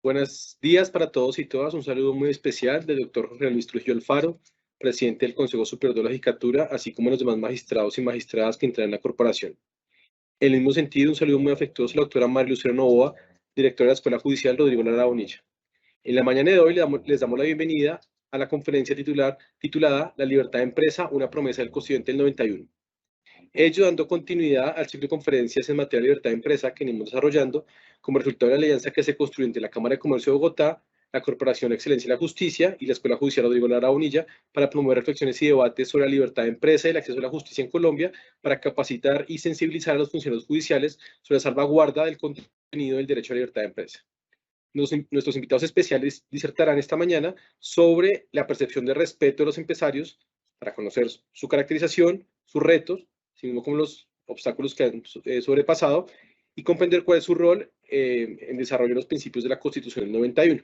Buenos días para todos y todas. Un saludo muy especial del doctor Jorge Luis Trujillo Alfaro, presidente del Consejo Superior de la Judicatura, así como los demás magistrados y magistradas que entran en la corporación. En el mismo sentido, un saludo muy afectuoso a la doctora María Lucero Novoa, directora de la Escuela Judicial Rodrigo Lara Bonilla. En la mañana de hoy les damos la bienvenida a la conferencia titulada La libertad de empresa, una promesa del Constituyente del 91. Ello dando continuidad al ciclo de conferencias en materia de libertad de empresa que venimos desarrollando como resultado de la alianza que se construyó entre la Cámara de Comercio de Bogotá, la Corporación de Excelencia y la Justicia y la Escuela Judicial Rodrigo Lara Bonilla para promover reflexiones y debates sobre la libertad de empresa y el acceso a la justicia en Colombia, para capacitar y sensibilizar a los funcionarios judiciales sobre la salvaguarda del contenido del derecho a la libertad de empresa. Nuestros invitados especiales disertarán esta mañana sobre la percepción de respeto de los empresarios para conocer su caracterización, sus retos, así mismo como los obstáculos que han sobrepasado y comprender cuál es su rol en desarrollo de los principios de la Constitución del 91.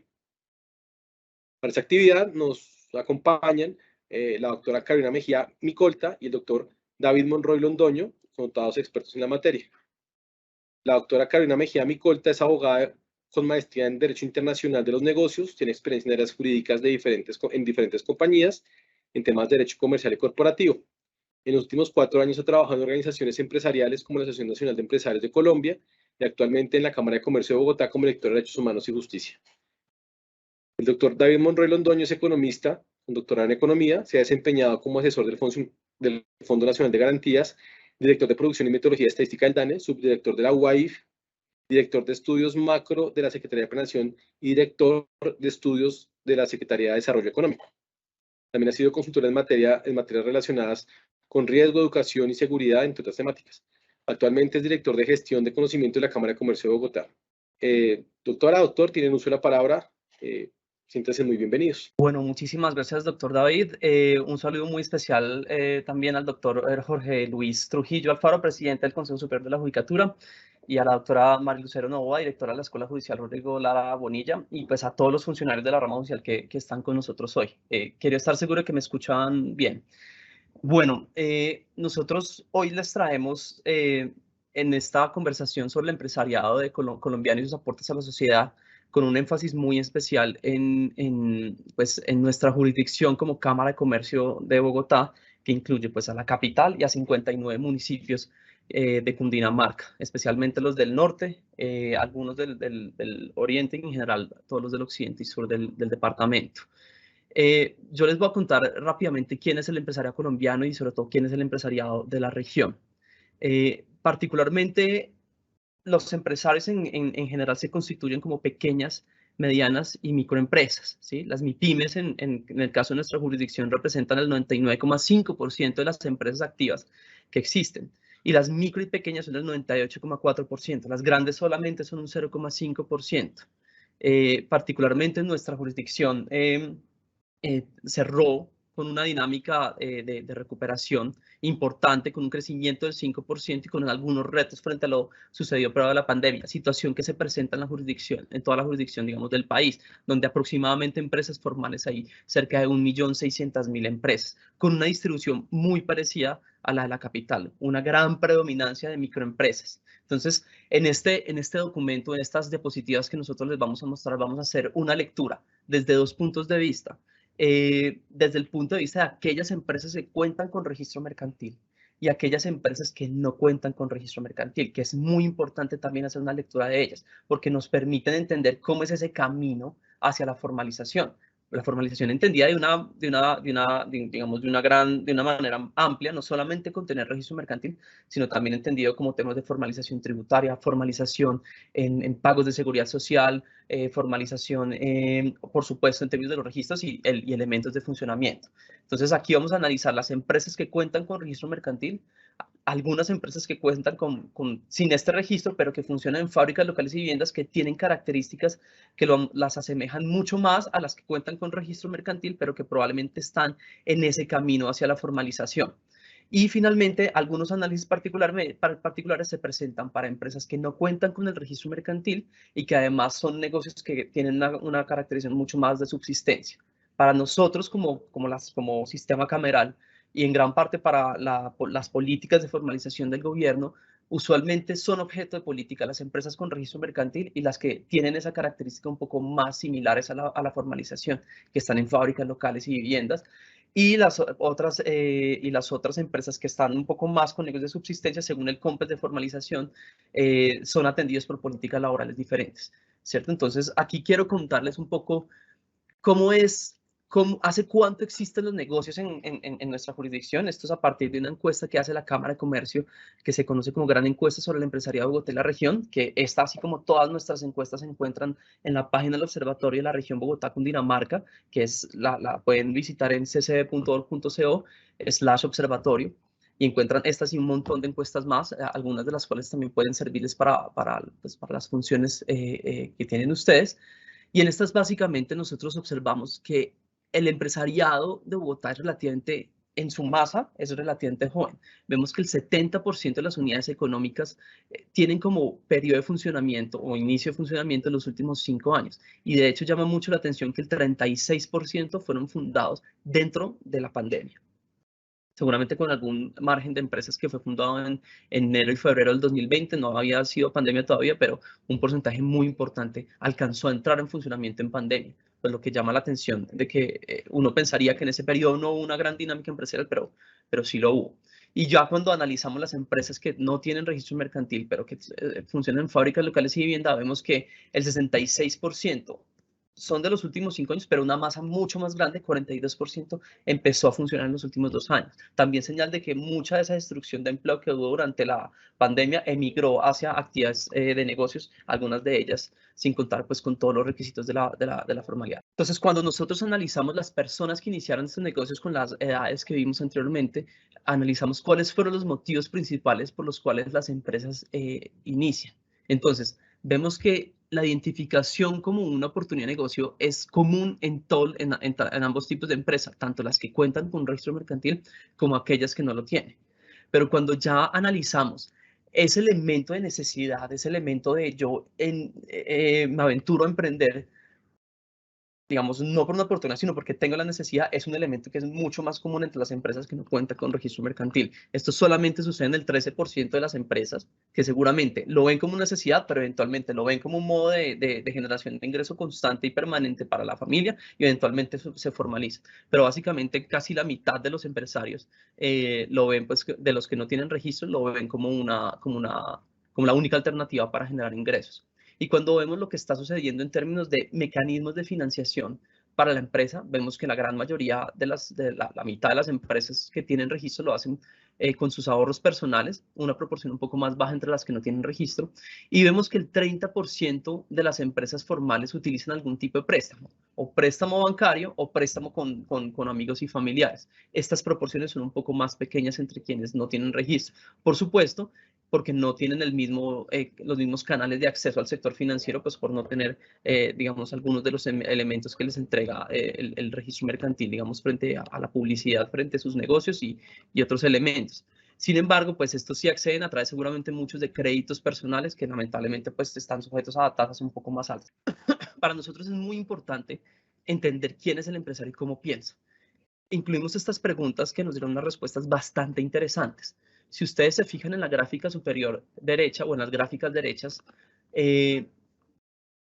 Para esta actividad nos acompañan la doctora Carolina Mejía Micolta y el doctor David Monroy Londoño, connotados expertos en la materia. La doctora Carolina Mejía Micolta es abogada con maestría en Derecho Internacional de los Negocios, tiene experiencia en áreas jurídicas en diferentes compañías, en temas de derecho comercial y corporativo. En los últimos 4 años ha trabajado en organizaciones empresariales como la Asociación Nacional de Empresarios de Colombia y actualmente en la Cámara de Comercio de Bogotá como director de Derechos Humanos y Justicia. El doctor David Monroy Londoño es economista, con doctorado en Economía, se ha desempeñado como asesor del Fondo Nacional de Garantías, director de Producción y Metodología Estadística del DANE, subdirector de la UAIF, director de Estudios Macro de la Secretaría de Planeación y director de Estudios de la Secretaría de Desarrollo Económico. También ha sido consultor en materias relacionadas con riesgo, educación y seguridad, entre otras temáticas. Actualmente es director de Gestión de Conocimiento de la Cámara de Comercio de Bogotá. Doctor, tienen uso de la palabra. Siéntanse muy bienvenidos. Bueno, muchísimas gracias, doctor David. Un saludo muy especial también al doctor Jorge Luis Trujillo Alfaro, presidente del Consejo Superior de la Judicatura, y a la doctora María Lucero Novoa, directora de la Escuela Judicial Rodrigo Lara Bonilla, y pues a todos los funcionarios de la rama judicial que están con nosotros hoy. Quiero estar seguro de que me escuchan bien. Bueno, nosotros hoy les traemos en esta conversación sobre el empresariado colombiano y sus aportes a la sociedad, con un énfasis muy especial en nuestra jurisdicción como Cámara de Comercio de Bogotá, que incluye pues a la capital y a 59 municipios de Cundinamarca, especialmente los del norte, algunos del oriente y en general todos los del occidente y sur del departamento. Yo les voy a contar rápidamente quién es el empresario colombiano y sobre todo quién es el empresariado de la región. Particularmente los empresarios en general se constituyen como pequeñas, medianas y microempresas, ¿sí? Las MIPYMES en el caso de nuestra jurisdicción representan el 99,5% de las empresas activas que existen, y las micro y pequeñas son el 98,4%, las grandes solamente son un 0,5%. Particularmente en nuestra jurisdicción cerró con una dinámica de recuperación importante, con un crecimiento del 5% y con algunos retos frente a lo sucedido previo a la pandemia, situación que se presenta en la jurisdicción, en toda la jurisdicción, digamos, del país, donde aproximadamente empresas formales hay cerca de 1.600.000 empresas, con una distribución muy parecida a la de la capital, una gran predominancia de microempresas. Entonces, en este documento, en estas diapositivas que nosotros les vamos a mostrar, vamos a hacer una lectura desde 2 puntos de vista. Desde el punto de vista de aquellas empresas que cuentan con registro mercantil y aquellas empresas que no cuentan con registro mercantil, que es muy importante también hacer una lectura de ellas, porque nos permiten entender cómo es ese camino hacia la formalización. La formalización entendida de una manera amplia, no solamente con tener registro mercantil, sino también entendido como temas de formalización tributaria, formalización en pagos de seguridad social, formalización, por supuesto, en términos de los registros y elementos de funcionamiento. Entonces, aquí vamos a analizar las empresas que cuentan con registro mercantil, algunas empresas que cuentan sin este registro, pero que funcionan en fábricas locales y viviendas que tienen características que las asemejan mucho más a las que cuentan con registro mercantil, pero que probablemente están en ese camino hacia la formalización. Y finalmente, algunos análisis particulares se presentan para empresas que no cuentan con el registro mercantil y que además son negocios que tienen una caracterización mucho más de subsistencia. Para nosotros, como sistema cameral, y en gran parte para las políticas de formalización del gobierno, usualmente son objeto de política las empresas con registro mercantil y las que tienen esa característica un poco más similares a la formalización, que están en fábricas locales y viviendas, y las otras empresas que están un poco más con negocios de subsistencia, según el COMPES de formalización, son atendidos por políticas laborales diferentes, ¿cierto? Entonces, aquí quiero contarles un poco hace cuánto existen los negocios en nuestra jurisdicción. Esto es a partir de una encuesta que hace la Cámara de Comercio, que se conoce como Gran Encuesta sobre el Empresariado de Bogotá y la Región, que está, así como todas nuestras encuestas, se encuentran en la página del Observatorio de la Región Bogotá-Cundinamarca, que es la pueden visitar en ccb.org.co/observatorio, y encuentran estas y un montón de encuestas más, algunas de las cuales también pueden servirles para las funciones que tienen ustedes. Y en estas básicamente nosotros observamos que el empresariado de Bogotá es relativamente, en su masa, es relativamente joven. Vemos que el 70% de las unidades económicas tienen como periodo de funcionamiento o inicio de funcionamiento en los últimos 5 años. Y de hecho llama mucho la atención que el 36% fueron fundados dentro de la pandemia. Seguramente con algún margen de empresas que fue fundado en enero y febrero del 2020, no había sido pandemia todavía, pero un porcentaje muy importante alcanzó a entrar en funcionamiento en pandemia. Pues lo que llama la atención de que uno pensaría que en ese periodo no hubo una gran dinámica empresarial, pero sí lo hubo. Y ya cuando analizamos las empresas que no tienen registro mercantil, pero que funcionan en fábricas locales y vivienda, vemos que el 66% son de los últimos 5 años, pero una masa mucho más grande, 42%, empezó a funcionar en los últimos 2 años. También señal de que mucha de esa destrucción de empleo que hubo durante la pandemia emigró hacia actividades de negocios, algunas de ellas sin contar pues con todos los requisitos de la formalidad. Entonces, cuando nosotros analizamos las personas que iniciaron estos negocios con las edades que vimos anteriormente, analizamos cuáles fueron los motivos principales por los cuales las empresas inician. Entonces, vemos que la identificación como una oportunidad de negocio es común en ambos tipos de empresas, tanto las que cuentan con un registro mercantil como aquellas que no lo tienen. Pero cuando ya analizamos ese elemento de necesidad, ese elemento de yo me aventuro a emprender, digamos, no por una oportunidad, sino porque tengo la necesidad, es un elemento que es mucho más común entre las empresas que no cuentan con registro mercantil. Esto solamente sucede en el 13% de las empresas, que seguramente lo ven como una necesidad, pero eventualmente lo ven como un modo de generación de ingreso constante y permanente para la familia, y eventualmente se formaliza. Pero básicamente casi la mitad de los empresarios lo ven, pues, de los que no tienen registro, lo ven como la única alternativa para generar ingresos. Y cuando vemos lo que está sucediendo en términos de mecanismos de financiación para la empresa, vemos que la gran mayoría de la mitad de las empresas que tienen registro lo hacen con sus ahorros personales, una proporción un poco más baja entre las que no tienen registro, y vemos que el 30% de las empresas formales utilizan algún tipo de préstamo, o préstamo bancario o préstamo con amigos y familiares. Estas proporciones son un poco más pequeñas entre quienes no tienen registro. Por supuesto, porque no tienen los mismos canales de acceso al sector financiero, pues por no tener, digamos, algunos de los elementos que les entrega el registro mercantil, digamos, frente a la publicidad, frente a sus negocios y otros elementos. Sin embargo, pues estos sí acceden a través seguramente muchos de créditos personales que lamentablemente pues están sujetos a tasas un poco más altas. Para nosotros es muy importante entender quién es el empresario y cómo piensa. Incluimos estas preguntas que nos dieron unas respuestas bastante interesantes. Si ustedes se fijan en la gráfica superior derecha o en las gráficas derechas,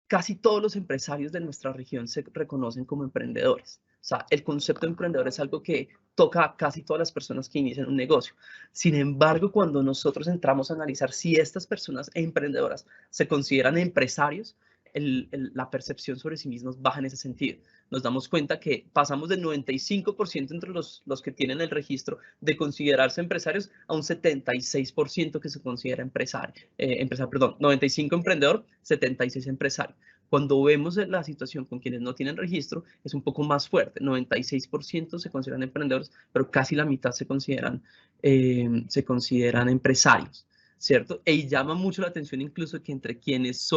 casi todos los empresarios de nuestra región se reconocen como emprendedores. O sea, el concepto de emprendedor es algo que toca a casi todas las personas que inician un negocio. Sin embargo, cuando nosotros entramos a analizar si estas personas emprendedoras se consideran empresarios, la percepción sobre sí mismos baja en ese sentido. Nos damos cuenta que pasamos del 95% entre los que tienen el registro de considerarse empresarios a un 76% que se considera empresario. 95 emprendedor, 76 empresario. Cuando vemos la situación con quienes no tienen registro, es un poco más fuerte. 96% se consideran emprendedores, pero casi la mitad se consideran empresarios, ¿cierto? Y llama mucho la atención incluso que entre quienes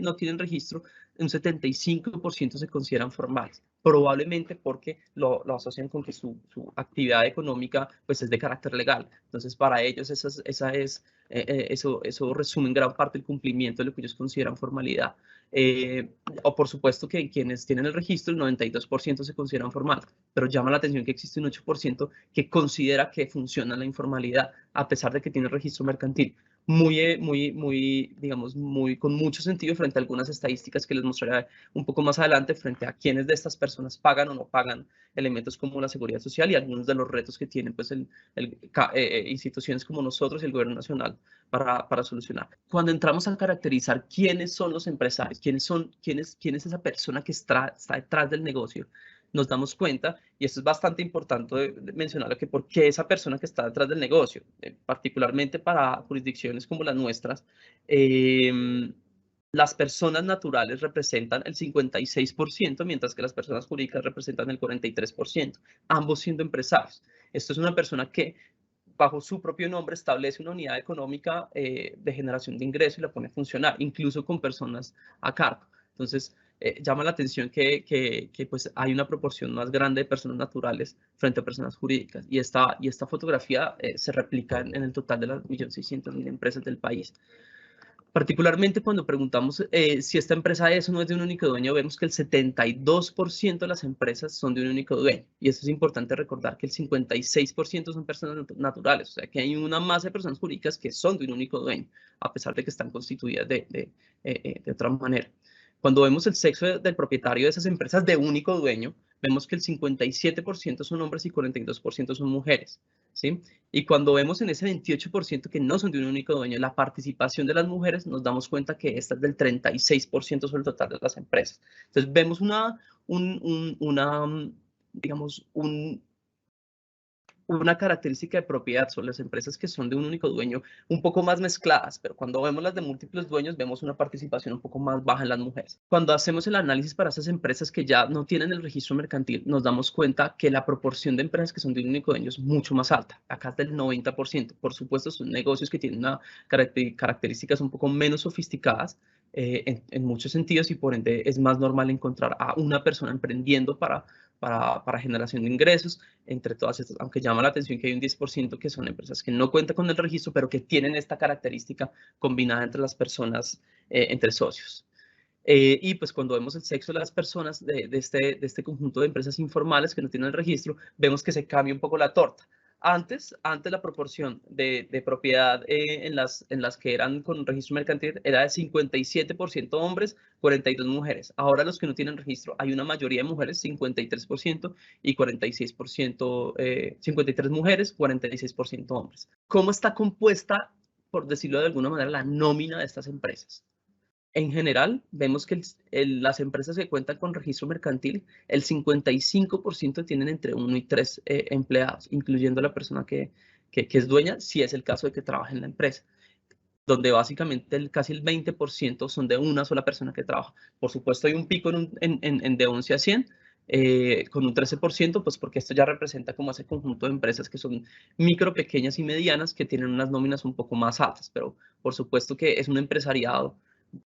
no tienen registro, un 75% se consideran formales, probablemente porque lo asocian con que su actividad económica pues, es de carácter legal. Entonces, para ellos eso resume en gran parte el cumplimiento de lo que ellos consideran formalidad. O por supuesto que quienes tienen el registro, el 92% se consideran formales, pero llama la atención que existe un 8% que considera que funciona la informalidad a pesar de que tiene registro mercantil. digamos, con mucho sentido frente a algunas estadísticas que les mostraré un poco más adelante frente a quiénes de estas personas pagan o no pagan elementos como la seguridad social y algunos de los retos que tienen pues, instituciones como nosotros y el gobierno nacional para solucionar. Cuando entramos a caracterizar quiénes son los empresarios, quién es esa persona que está detrás del negocio, nos damos cuenta, y esto es bastante importante de mencionarlo, que por qué esa persona que está detrás del negocio, particularmente para jurisdicciones como las nuestras, las personas naturales representan el 56%, mientras que las personas jurídicas representan el 43%, ambos siendo empresarios. Esto es una persona que, bajo su propio nombre, establece una unidad económica de generación de ingresos y la pone a funcionar, incluso con personas a cargo. Entonces, llama la atención que pues hay una proporción más grande de personas naturales frente a personas jurídicas. Y esta fotografía se replica en el total de las 1.600.000 empresas del país. Particularmente cuando preguntamos si esta empresa es o no es de un único dueño, vemos que el 72% de las empresas son de un único dueño. Y eso es importante recordar que el 56% son personas naturales. O sea, que hay una masa de personas jurídicas que son de un único dueño, a pesar de que están constituidas de otra manera. Cuando vemos el sexo del propietario de esas empresas de único dueño, vemos que el 57% son hombres y 42% son mujeres, ¿sí? Y cuando vemos en ese 28% que no son de un único dueño, la participación de las mujeres, nos damos cuenta que esta es del 36% sobre el total de las empresas. Entonces, vemos digamos, una característica de propiedad son las empresas que son de un único dueño un poco más mezcladas, pero cuando vemos las de múltiples dueños vemos una participación un poco más baja en las mujeres. Cuando hacemos el análisis para esas empresas que ya no tienen el registro mercantil, nos damos cuenta que la proporción de empresas que son de un único dueño es mucho más alta, acá es del 90%. Por supuesto, son negocios que tienen una características un poco menos sofisticadas en muchos sentidos y por ende es más normal encontrar a una persona emprendiendo para generación de ingresos, entre todas estas, aunque llama la atención que hay un 10% que son empresas que no cuentan con el registro, pero que tienen esta característica combinada entre las personas, entre socios. Y pues cuando vemos el sexo de las personas de este conjunto de empresas informales que no tienen el registro, vemos que se cambia un poco la torta. Antes la proporción de propiedad en las que eran con registro mercantil era de 57% hombres, 42% mujeres. Ahora los que no tienen registro, hay una mayoría de mujeres, 53% y 46%, 53 mujeres, 46% hombres. ¿Cómo está compuesta, por decirlo de alguna manera, la nómina de estas empresas? En general, vemos que las empresas que cuentan con registro mercantil, el 55% tienen entre 1 y 3 empleados, incluyendo la persona que es dueña, si es el caso de que trabaje en la empresa, donde básicamente casi el 20% son de una sola persona que trabaja. Por supuesto, hay un pico de 11 a 100, con un 13%, pues porque esto ya representa como ese conjunto de empresas que son micro, pequeñas y medianas, que tienen unas nóminas un poco más altas, pero por supuesto que es un empresariado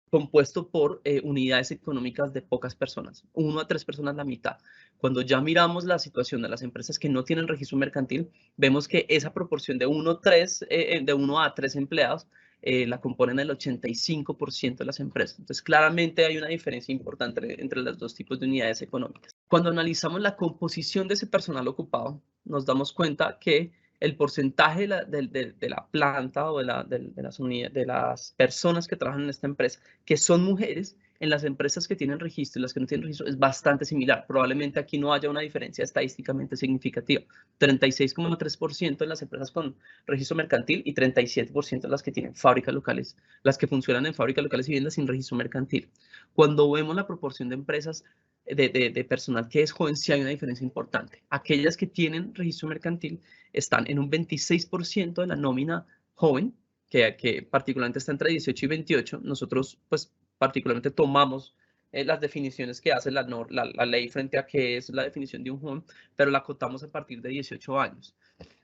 compuesto por unidades económicas de pocas personas, 1 a 3 personas la mitad. Cuando ya miramos la situación de las empresas que no tienen registro mercantil, vemos que esa proporción de 1 a 3 empleados la componen el 85% de las empresas. Entonces, claramente hay una diferencia importante entre los dos tipos de unidades económicas. Cuando analizamos la composición de ese personal ocupado, nos damos cuenta que el porcentaje de la planta o de las personas que trabajan en esta empresa, que son mujeres, en las empresas que tienen registro y las que no tienen registro, es bastante similar. Probablemente aquí no haya una diferencia estadísticamente significativa. 36,3% en las empresas con registro mercantil y 37% en las que tienen fábricas locales, las que funcionan en fábricas locales y viviendas sin registro mercantil. Cuando vemos la proporción de empresas de personal que es joven, sí hay una diferencia importante. Aquellas que tienen registro mercantil están en un 26% de la nómina joven, que particularmente está entre 18 y 28. Nosotros, pues, particularmente tomamos las definiciones que hace la ley frente a qué es la definición de un joven, pero la acotamos a partir de 18 años.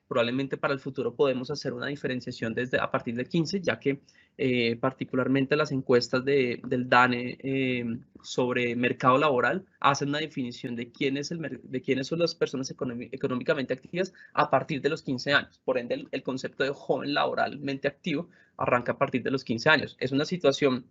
Probablemente para el futuro podemos hacer una diferenciación a partir de 15, ya que particularmente las encuestas del DANE sobre mercado laboral hacen una definición de quiénes son las personas económicamente activas a partir de los 15 años. Por ende, el concepto de joven laboralmente activo arranca a partir de los 15 años. Es una situación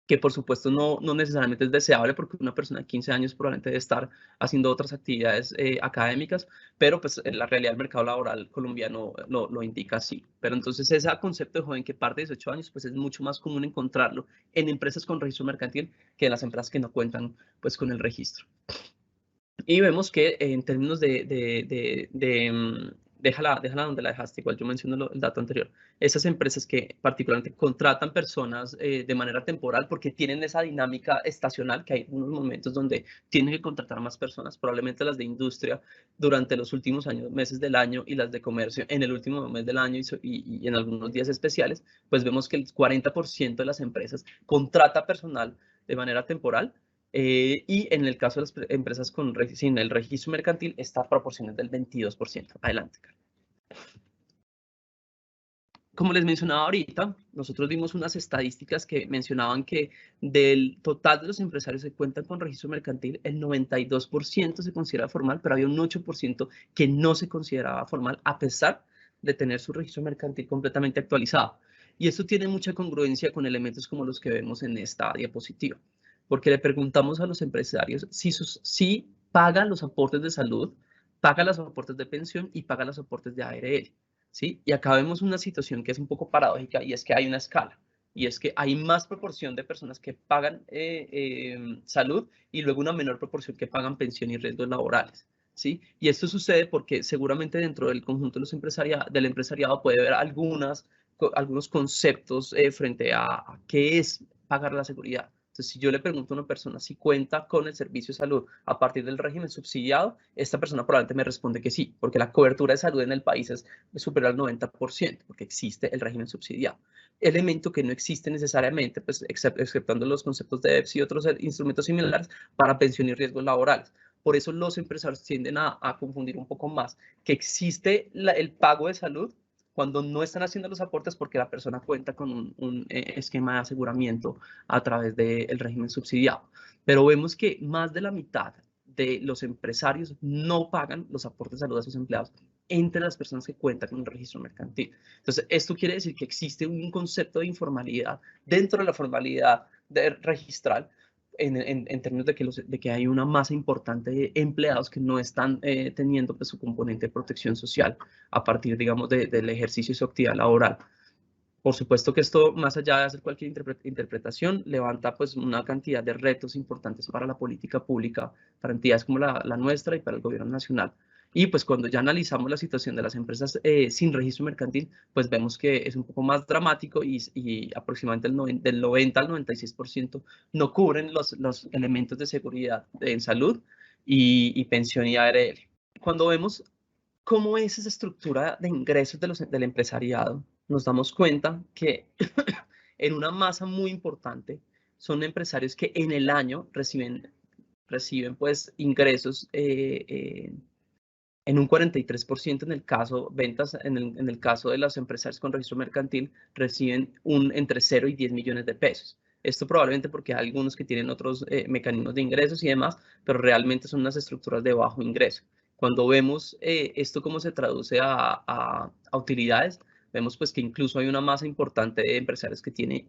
que por supuesto no necesariamente es deseable, porque una persona de 15 años probablemente debe estar haciendo otras actividades académicas, pero pues la realidad del mercado laboral colombiano lo indica así. Pero entonces ese concepto de joven que parte de 18 años pues es mucho más común encontrarlo en empresas con registro mercantil que en las empresas que no cuentan pues con el registro. Y vemos que en términos déjala donde la dejaste, igual yo menciono el dato anterior. Esas empresas que particularmente contratan personas de manera temporal porque tienen esa dinámica estacional, que hay unos momentos donde tienen que contratar más personas, probablemente las de industria durante los últimos meses del año, y las de comercio en el último mes del año y en algunos días especiales, pues vemos que el 40% de las empresas contrata personal de manera temporal. Y en el caso de las empresas sin el registro mercantil, esta proporción es del 22%. Adelante, Carlos. Como les mencionaba ahorita, nosotros vimos unas estadísticas que mencionaban que del total de los empresarios que cuentan con registro mercantil, el 92% se considera formal, pero había un 8% que no se consideraba formal, a pesar de tener su registro mercantil completamente actualizado. Y esto tiene mucha congruencia con elementos como los que vemos en esta diapositiva, porque le preguntamos a los empresarios si pagan los aportes de salud, pagan los aportes de pensión y pagan los aportes de ARL. ¿Sí? Y acá vemos una situación que es un poco paradójica, y es que hay una escala, y es que hay más proporción de personas que pagan salud y luego una menor proporción que pagan pensión y riesgos laborales. ¿Sí? Y esto sucede porque seguramente dentro del conjunto de del empresariado puede haber algunos conceptos frente a qué es pagar la seguridad. Entonces, si yo le pregunto a una persona si cuenta con el servicio de salud a partir del régimen subsidiado, esta persona probablemente me responde que sí, porque la cobertura de salud en el país es superior al 90%, porque existe el régimen subsidiado. Elemento que no existe necesariamente, pues, exceptuando los conceptos de EPS y otros instrumentos similares, para pensión y riesgos laborales. Por eso los empresarios tienden a confundir un poco más que existe el pago de salud cuando no están haciendo los aportes porque la persona cuenta con un esquema de aseguramiento a través del régimen subsidiado. Pero vemos que más de la mitad de los empresarios no pagan los aportes de salud a sus empleados entre las personas que cuentan con un registro mercantil. Entonces, esto quiere decir que existe un concepto de informalidad dentro de la formalidad registral, en términos de que hay una masa importante de empleados que no están teniendo pues, su componente de protección social a partir, digamos, del ejercicio de su actividad laboral. Por supuesto que esto, más allá de hacer cualquier interpretación, levanta pues una cantidad de retos importantes para la política pública, para entidades como la nuestra y para el gobierno nacional. Y pues cuando ya analizamos la situación de las empresas sin registro mercantil, pues vemos que es un poco más dramático, y aproximadamente del 90 al 96% no cubren los elementos de seguridad en salud y pensión y ARL. Cuando vemos cómo es esa estructura de ingresos del empresariado, nos damos cuenta que en una masa muy importante son empresarios que en el año reciben pues ingresos en un 43%, en el caso ventas, en el caso de los empresarios con registro mercantil, reciben entre 0 y 10 millones de pesos. Esto probablemente porque hay algunos que tienen otros mecanismos de ingresos y demás, pero realmente son unas estructuras de bajo ingreso. Cuando vemos esto cómo se traduce a utilidades, vemos pues que incluso hay una masa importante de empresarios que tiene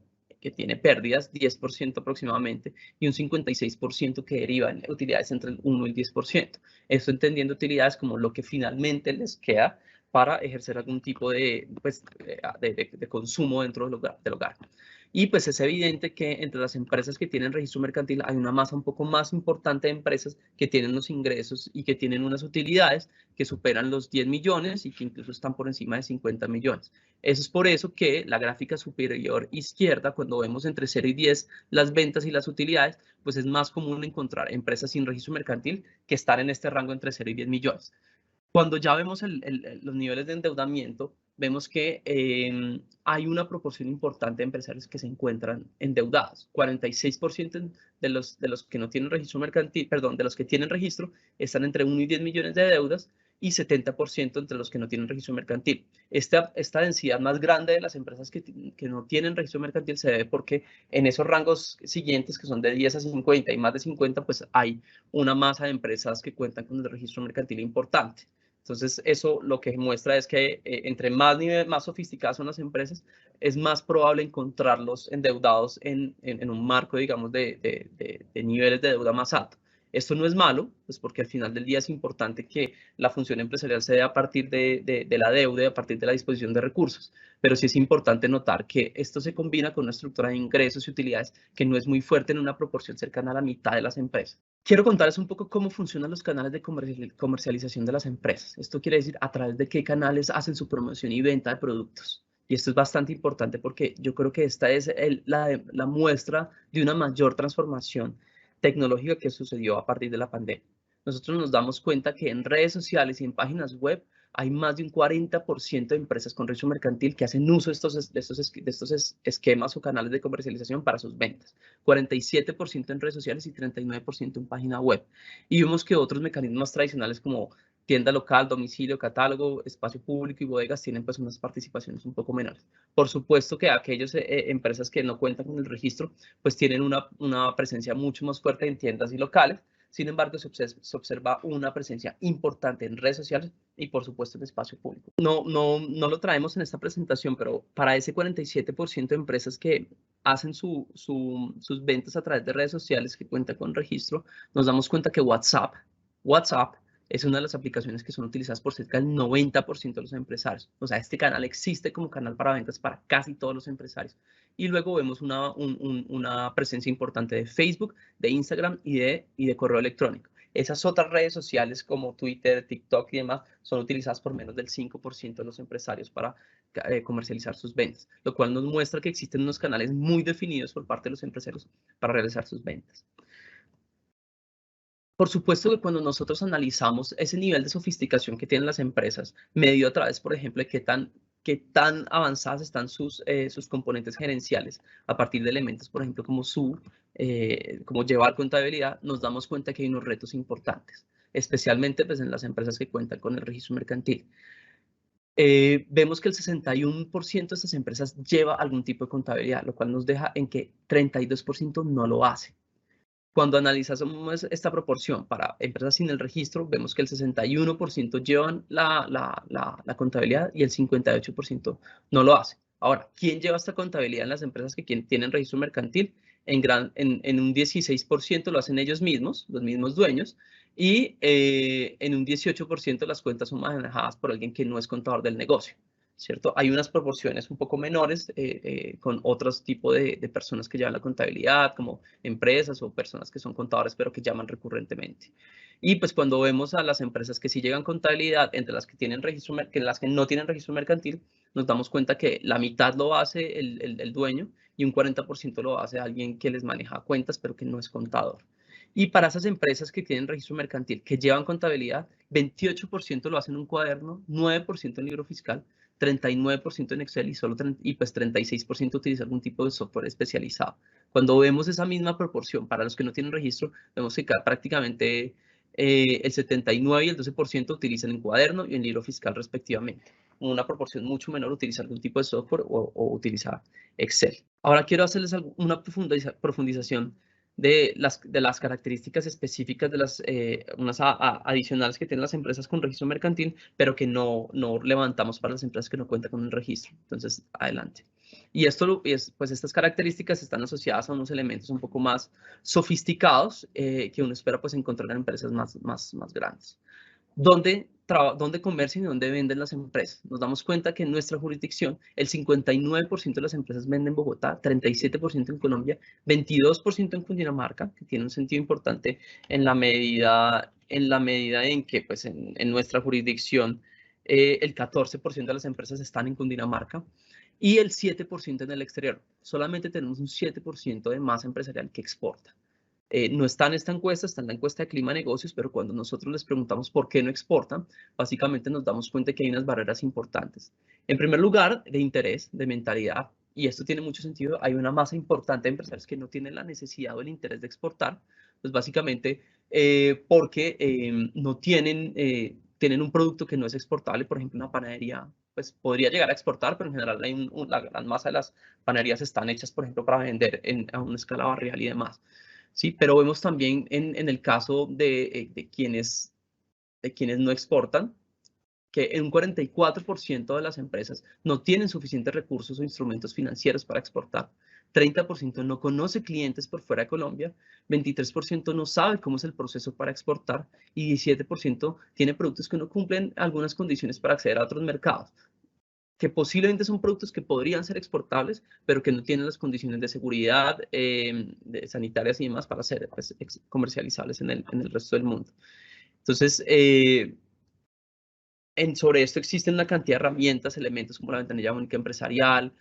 pérdidas, 10% aproximadamente, y un 56% que derivan en utilidades entre el 1 y el 10%. Esto entendiendo utilidades como lo que finalmente les queda para ejercer algún tipo de consumo dentro del hogar. Y pues es evidente que entre las empresas que tienen registro mercantil hay una masa un poco más importante de empresas que tienen los ingresos y que tienen unas utilidades que superan los 10 millones y que incluso están por encima de 50 millones. Eso es por eso que la gráfica superior izquierda, cuando vemos entre 0 y 10 las ventas y las utilidades, pues es más común encontrar empresas sin registro mercantil que están en este rango entre 0 y 10 millones. Cuando ya vemos los niveles de endeudamiento, vemos que hay una proporción importante de empresarios que se encuentran endeudados. 46% de los que no tienen registro mercantil, perdón, de los que tienen registro, están entre 1 y 10 millones de deudas, y 70% entre los que no tienen registro mercantil. Esta densidad más grande de las empresas que no tienen registro mercantil se debe porque en esos rangos siguientes, que son de 10 a 50 y más de 50, pues hay una masa de empresas que cuentan con el registro mercantil importante. Entonces, eso lo que muestra es que entre más sofisticadas son las empresas, es más probable encontrarlos endeudados en un marco, digamos, de niveles de deuda más alto. Esto no es malo, pues porque al final del día es importante que la función empresarial se dé a partir de la deuda y a partir de la disposición de recursos. Pero sí es importante notar que esto se combina con una estructura de ingresos y utilidades que no es muy fuerte en una proporción cercana a la mitad de las empresas. Quiero contarles un poco cómo funcionan los canales de comercialización de las empresas. Esto quiere decir a través de qué canales hacen su promoción y venta de productos. Y esto es bastante importante porque yo creo que esta es la muestra de una mayor transformación tecnológica que sucedió a partir de la pandemia. Nosotros nos damos cuenta que en redes sociales y en páginas web hay más de un 40% de empresas con registro mercantil que hacen uso de estos esquemas o canales de comercialización para sus ventas. 47% en redes sociales y 39% en página web. Y vemos que otros mecanismos tradicionales como tienda local, domicilio, catálogo, espacio público y bodegas tienen pues unas participaciones un poco menores. Por supuesto que aquellas empresas que no cuentan con el registro pues tienen una presencia mucho más fuerte en tiendas y locales. Sin embargo, se observa una presencia importante en redes sociales y, por supuesto, en espacio público. No lo traemos en esta presentación, pero para ese 47% de empresas que hacen sus ventas a través de redes sociales que cuentan con registro, nos damos cuenta que WhatsApp es una de las aplicaciones que son utilizadas por cerca del 90% de los empresarios. O sea, este canal existe como canal para ventas para casi todos los empresarios. Y luego vemos una presencia importante de Facebook, de Instagram y de correo electrónico. Esas otras redes sociales como Twitter, TikTok y demás son utilizadas por menos del 5% de los empresarios para comercializar sus ventas, lo cual nos muestra que existen unos canales muy definidos por parte de los empresarios para realizar sus ventas. Por supuesto que cuando nosotros analizamos ese nivel de sofisticación que tienen las empresas, medio a través, por ejemplo, de qué tan avanzadas están sus componentes gerenciales a partir de elementos, por ejemplo, como llevar contabilidad, nos damos cuenta que hay unos retos importantes, especialmente pues, en las empresas que cuentan con el registro mercantil. Vemos que el 61% de estas empresas lleva algún tipo de contabilidad, lo cual nos deja en que 32% no lo hace. Cuando analizamos esta proporción para empresas sin el registro, vemos que el 61% llevan la contabilidad y el 58% no lo hace. Ahora, ¿quién lleva esta contabilidad en las empresas que tienen registro mercantil? En un 16% lo hacen ellos mismos, los mismos dueños, y en un 18% las cuentas son manejadas por alguien que no es contador del negocio. ¿Cierto? Hay unas proporciones un poco menores con otros tipos de personas que llevan la contabilidad, como empresas o personas que son contadores, pero que llaman recurrentemente. Y pues cuando vemos a las empresas que sí llegan contabilidad, entre las que tienen registro, las que no tienen registro mercantil, nos damos cuenta que la mitad lo hace el dueño y un 40% lo hace alguien que les maneja cuentas, pero que no es contador. Y para esas empresas que tienen registro mercantil, que llevan contabilidad, 28% lo hacen en un cuaderno, 9% en libro fiscal, 39% en Excel y pues 36% utiliza algún tipo de software especializado. Cuando vemos esa misma proporción para los que no tienen registro, vemos que prácticamente el 79 y el 12% utilizan en cuaderno y en libro fiscal respectivamente. Una proporción mucho menor utiliza algún tipo de software o utiliza Excel. Ahora quiero hacerles una profundización de las características específicas de unas adicionales que tienen las empresas con registro mercantil, pero que no levantamos para las empresas que no cuentan con el registro. Entonces, adelante. Y pues estas características están asociadas a unos elementos un poco más sofisticados que uno espera pues encontrar en empresas más grandes. ¿Dónde comercian y dónde venden las empresas? Nos damos cuenta que en nuestra jurisdicción el 59% de las empresas venden en Bogotá, 37% en Colombia, 22% en Cundinamarca, que tiene un sentido importante en la medida en que pues, en nuestra jurisdicción el 14% de las empresas están en Cundinamarca y el 7% en el exterior. Solamente tenemos un 7% de masa empresarial que exporta. No está en esta encuesta, está en la encuesta de clima de negocios, pero cuando nosotros les preguntamos por qué no exportan, básicamente nos damos cuenta que hay unas barreras importantes. En primer lugar, de interés, de mentalidad, y esto tiene mucho sentido, hay una masa importante de empresarios que no tienen la necesidad o el interés de exportar, pues básicamente porque no tienen un producto que no es exportable, por ejemplo, una panadería, pues podría llegar a exportar, pero en general la gran masa de las panaderías están hechas, por ejemplo, para vender a una escala barrial y demás. Sí, pero vemos también en el caso de quienes no exportan, que en un 44% de las empresas no tienen suficientes recursos o instrumentos financieros para exportar. 30% no conoce clientes por fuera de Colombia, 23% no sabe cómo es el proceso para exportar y 17% tiene productos que no cumplen algunas condiciones para acceder a otros mercados, que posiblemente son productos que podrían ser exportables, pero que no tienen las condiciones de seguridad, sanitarias y demás para ser pues, comercializables en el resto del mundo. Entonces, sobre esto existen una cantidad de herramientas, elementos como la ventanilla única empresarial,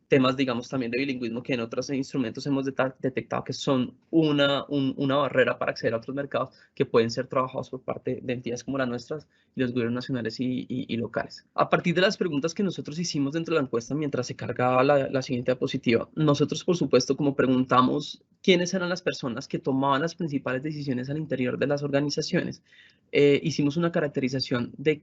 temas, digamos, también de bilingüismo que en otros instrumentos hemos detectado que son una barrera para acceder a otros mercados que pueden ser trabajados por parte de entidades como las nuestras y los gobiernos nacionales y locales. A partir de las preguntas que nosotros hicimos dentro de la encuesta mientras se cargaba la siguiente diapositiva, nosotros, por supuesto, como preguntamos quiénes eran las personas que tomaban las principales decisiones al interior de las organizaciones, hicimos una caracterización de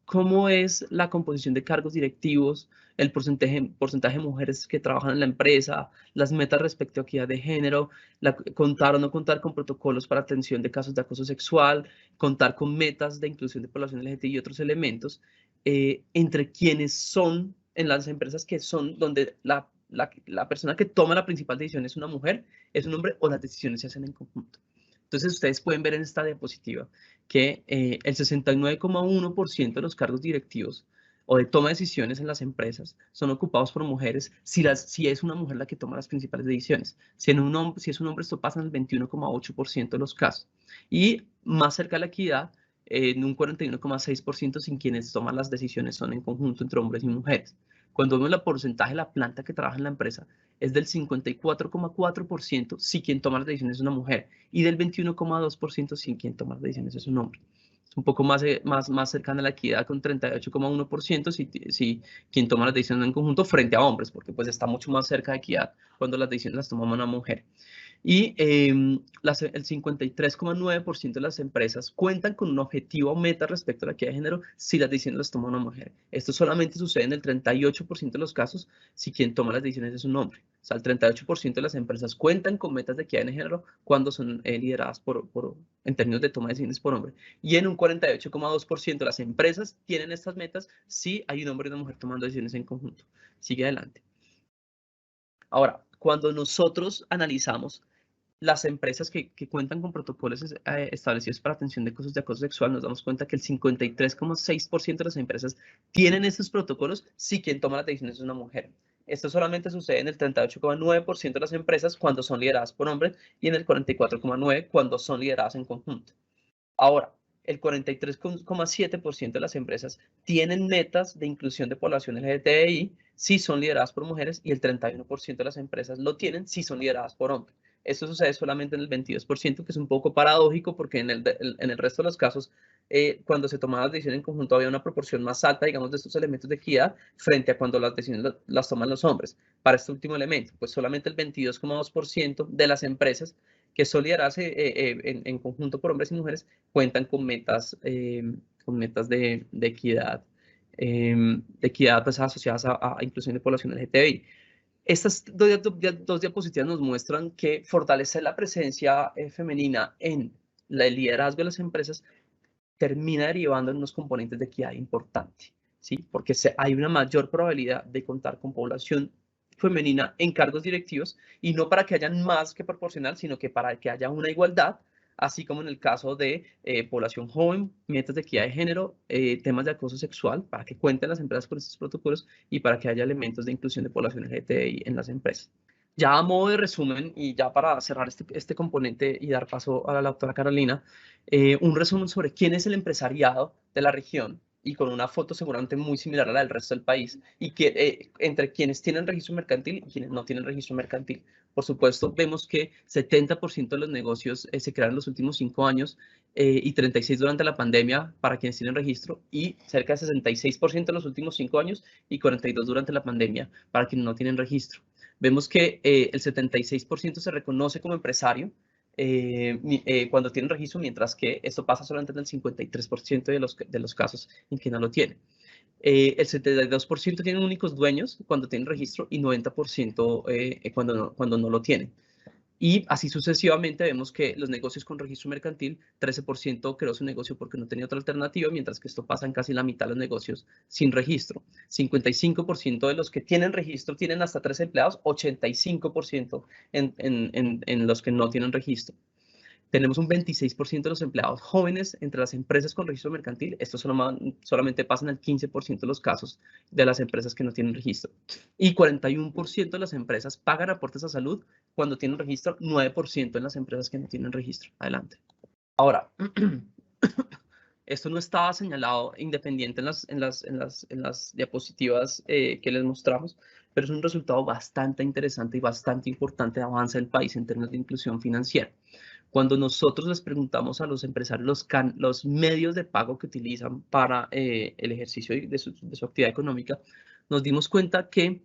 cómo es la composición de cargos directivos, el porcentaje de mujeres que trabajan en la empresa, las metas respecto a equidad de género, contar o no contar con protocolos para atención de casos de acoso sexual, contar con metas de inclusión de población LGBTI y otros elementos, entre quienes son en las empresas que son donde la persona que toma la principal decisión es una mujer, es un hombre o las decisiones se hacen en conjunto. Entonces, ustedes pueden ver en esta diapositiva que el 69,1% de los cargos directivos o de toma de decisiones en las empresas son ocupados por mujeres si es una mujer la que toma las principales decisiones. Si es un hombre, esto pasa en el 21,8% de los casos. Y más cerca de la equidad, en un 41,6% sin quienes toman las decisiones son en conjunto entre hombres y mujeres. Cuando vemos el porcentaje de la planta que trabaja en la empresa, es del 54,4% si quien toma las decisiones es una mujer y del 21,2% si quien toma las decisiones es un hombre. Es un poco más cercana a la equidad con 38,1% si quien toma las decisiones en conjunto frente a hombres, porque pues está mucho más cerca de equidad cuando las decisiones las toma una mujer. Y el 53,9% de las empresas cuentan con un objetivo o meta respecto a la equidad de género si las decisiones las toma una mujer. Esto solamente sucede en el 38% de los casos si quien toma las decisiones es un hombre. O sea, el 38% de las empresas cuentan con metas de equidad de género cuando son lideradas en términos de toma de decisiones por hombre. Y en un 48,2% de las empresas tienen estas metas si hay un hombre y una mujer tomando decisiones en conjunto. Sigue adelante. Ahora, cuando nosotros analizamos las empresas que cuentan con protocolos establecidos para atención de casos de acoso sexual, nos damos cuenta que el 53,6% de las empresas tienen estos protocolos si quien toma las decisiones es una mujer. Esto solamente sucede en el 38,9% de las empresas cuando son lideradas por hombres y en el 44,9% cuando son lideradas en conjunto. Ahora, el 43,7% de las empresas tienen metas de inclusión de población LGBTI si son lideradas por mujeres y el 31% de las empresas lo tienen si son lideradas por hombres. Esto sucede solamente en el 22%, que es un poco paradójico porque en el resto de los casos, cuando se tomaba las decisiones en conjunto había una proporción más alta, digamos, de estos elementos de equidad frente a cuando las decisiones las toman los hombres. Para este último elemento, pues solamente el 22,2% de las empresas que son lideradas en conjunto por hombres y mujeres cuentan con metas de equidad, pues, asociadas a inclusión de población LGTBI. Estas dos diapositivas nos muestran que fortalecer la presencia femenina en el liderazgo de las empresas termina derivando en unos componentes de equidad importantes, ¿sí? Porque hay una mayor probabilidad de contar con población femenina en cargos directivos y no para que haya más que proporcional, sino que para que haya una igualdad, así como en el caso de población joven, metas de equidad de género, temas de acoso sexual, para que cuenten las empresas con estos protocolos y para que haya elementos de inclusión de población LGTBI en las empresas. Ya a modo de resumen y ya para cerrar este componente y dar paso a la doctora Carolina, un resumen sobre quién es el empresariado de la región y con una foto seguramente muy similar a la del resto del país y que entre quienes tienen registro mercantil y quienes no tienen registro mercantil. Por supuesto, vemos que 70% de los negocios se crearon en los últimos 5 años y 36% durante la pandemia para quienes tienen registro y cerca de 66% en los últimos 5 años y 42% durante la pandemia para quienes no tienen registro. Vemos que el 76% se reconoce como empresario cuando tienen registro, mientras que esto pasa solamente en el 53% de los casos en que no lo tienen. El 72% tienen únicos dueños cuando tienen registro y 90% cuando no lo tienen. Y así sucesivamente vemos que los negocios con registro mercantil, 13% creó su negocio porque no tenía otra alternativa, mientras que esto pasa en casi la mitad de los negocios sin registro. 55% de los que tienen registro tienen hasta 3 empleados, 85% en los que no tienen registro. Tenemos un 26% de los empleados jóvenes entre las empresas con registro mercantil. Esto solamente pasa en el 15% de los casos de las empresas que no tienen registro. Y 41% de las empresas pagan aportes a salud cuando tienen registro, 9% en las empresas que no tienen registro. Adelante. Ahora, esto no estaba señalado independiente en las diapositivas que les mostramos, pero es un resultado bastante interesante y bastante importante de avance del país en términos de inclusión financiera. Cuando nosotros les preguntamos a los empresarios los medios de pago que utilizan para el ejercicio de su actividad económica, nos dimos cuenta que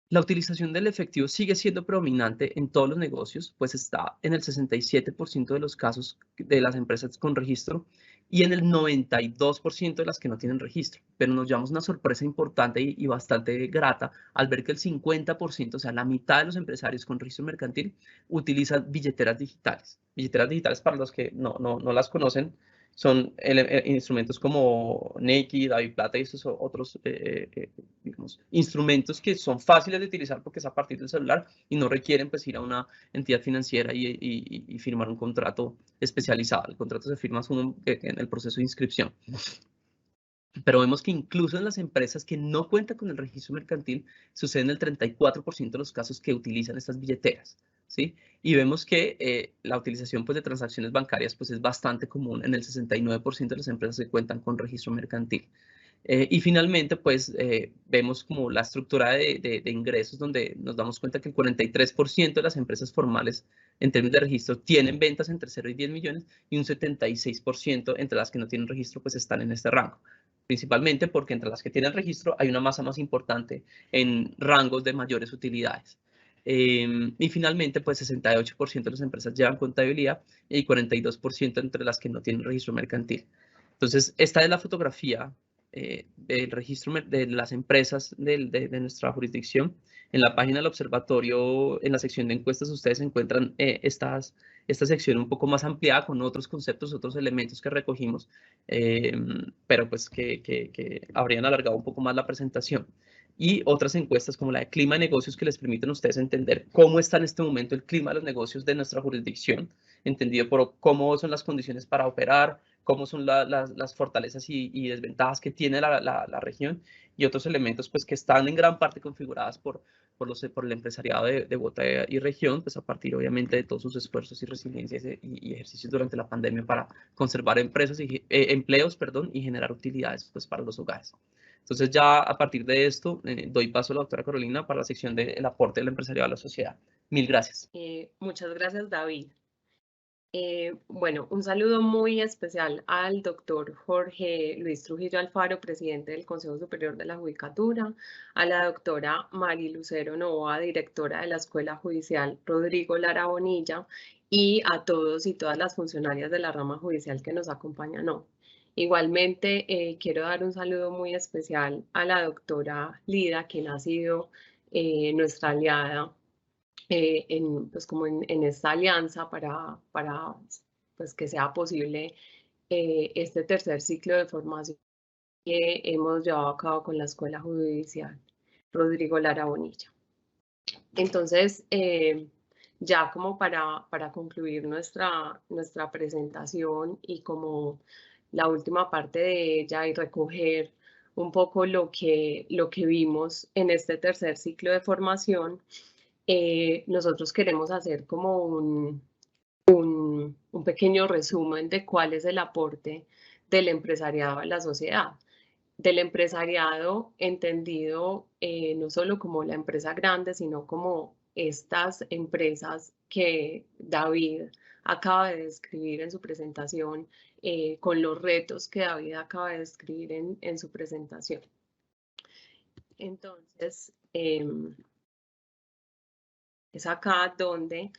la utilización del efectivo sigue siendo predominante en todos los negocios, pues está en el 67% de los casos de las empresas con registro y en el 92% de las que no tienen registro. Pero nos llevamos una sorpresa importante y bastante grata al ver que el 50%, o sea, la mitad de los empresarios con registro mercantil utilizan billeteras digitales. Billeteras digitales, para los que no las conocen, son instrumentos como Nequi, DaviPlata y esos otros digamos, instrumentos que son fáciles de utilizar porque es a partir del celular y no requieren pues ir a una entidad financiera y firmar un contrato especializado. El contrato se firma en el proceso de inscripción. Pero vemos que incluso en las empresas que no cuentan con el registro mercantil, sucede en el 34% de los casos que utilizan estas billeteras, ¿sí? Y vemos que la utilización pues, de transacciones bancarias pues, es bastante común en el 69% de las empresas que cuentan con registro mercantil. Y finalmente, pues, vemos como la estructura de ingresos, donde nos damos cuenta que el 43% de las empresas formales en términos de registro tienen ventas entre 0 y 10 millones y un 76% entre las que no tienen registro, pues están en este rango. Principalmente porque entre las que tienen registro hay una masa más importante en rangos de mayores utilidades. Y finalmente, pues 68% de las empresas llevan contabilidad y 42% entre las que no tienen registro mercantil. Entonces, esta es la fotografía del registro de las empresas de nuestra jurisdicción. En la página del observatorio, en la sección de encuestas, ustedes encuentran esta sección un poco más ampliada con otros conceptos, otros elementos que recogimos, pero pues que habrían alargado un poco más la presentación. Y otras encuestas como la de clima de negocios que les permiten a ustedes entender cómo está en este momento el clima de los negocios de nuestra jurisdicción, entendido por cómo son las condiciones para operar, cómo son las fortalezas y desventajas que tiene la región y otros elementos pues, que están en gran parte configuradas por el empresariado de Bogotá y región, pues a partir obviamente de todos sus esfuerzos y resiliencias y ejercicios durante la pandemia para conservar empleos y generar utilidades pues, para los hogares. Entonces ya a partir de esto doy paso a la doctora Carolina para la sección del aporte del empresariado a la sociedad. Mil gracias. Muchas gracias, David. Bueno, un saludo muy especial al doctor Jorge Luis Trujillo Alfaro, presidente del Consejo Superior de la Judicatura, a la doctora Mari Lucero Novoa, directora de la Escuela Judicial Rodrigo Lara Bonilla, y a todos y todas las funcionarias de la rama judicial que nos acompañan hoy. Igualmente, quiero dar un saludo muy especial a la doctora Lida, quien ha sido nuestra aliada pues como en esta alianza para pues que sea posible este tercer ciclo de formación que hemos llevado a cabo con la Escuela Judicial Rodrigo Lara Bonilla. Entonces, ya como para concluir nuestra presentación y como la última parte de ella y recoger un poco lo que vimos en este tercer ciclo de formación, nosotros queremos hacer como un pequeño resumen de cuál es el aporte del empresariado a la sociedad. Del empresariado entendido no solo como la empresa grande, sino como estas empresas que David acaba de describir en su presentación, con los retos que David acaba de describir en su presentación. Entonces, es acá donde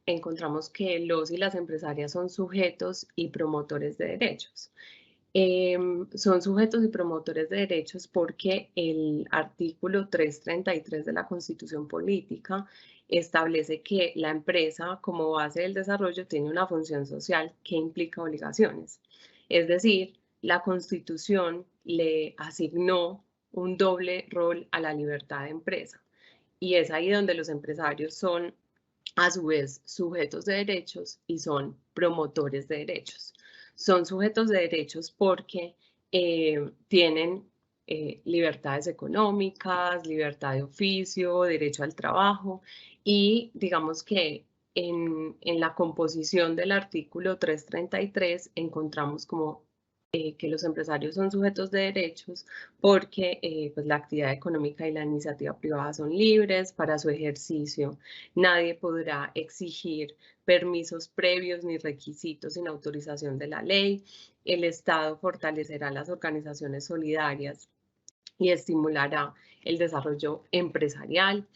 encontramos que los y las empresarias son sujetos y promotores de derechos. Son sujetos y promotores de derechos porque el artículo 333 de la Constitución Política establece que la empresa, como base del desarrollo, tiene una función social que implica obligaciones. Es decir, la Constitución le asignó un doble rol a la libertad de empresa. Y es ahí donde los empresarios son, a su vez, sujetos de derechos y son promotores de derechos. Son sujetos de derechos porque tienen libertades económicas, libertad de oficio, derecho al trabajo y digamos que en la composición del artículo 333 encontramos como que los empresarios son sujetos de derechos porque pues la actividad económica y la iniciativa privada son libres para su ejercicio. Nadie podrá exigir permisos previos ni requisitos sin autorización de la ley. El Estado fortalecerá las organizaciones solidarias y estimulará el desarrollo empresarial.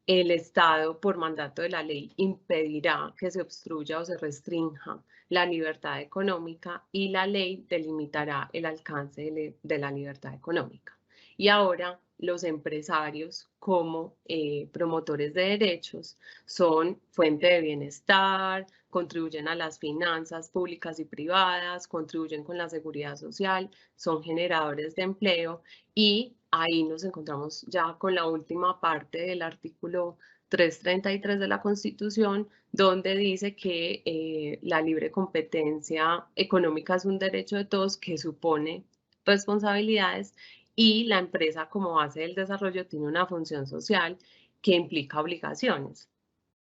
El Estado, por mandato de la ley, impedirá que se obstruya o se restrinja la libertad económica y la ley delimitará el alcance de la libertad económica. Y ahora los empresarios como promotores de derechos son fuente de bienestar, contribuyen a las finanzas públicas y privadas, contribuyen con la seguridad social, son generadores de empleo y ahí nos encontramos ya con la última parte del artículo 333 de la Constitución, donde dice que la libre competencia económica es un derecho de todos que supone responsabilidades y la empresa como base del desarrollo tiene una función social que implica obligaciones.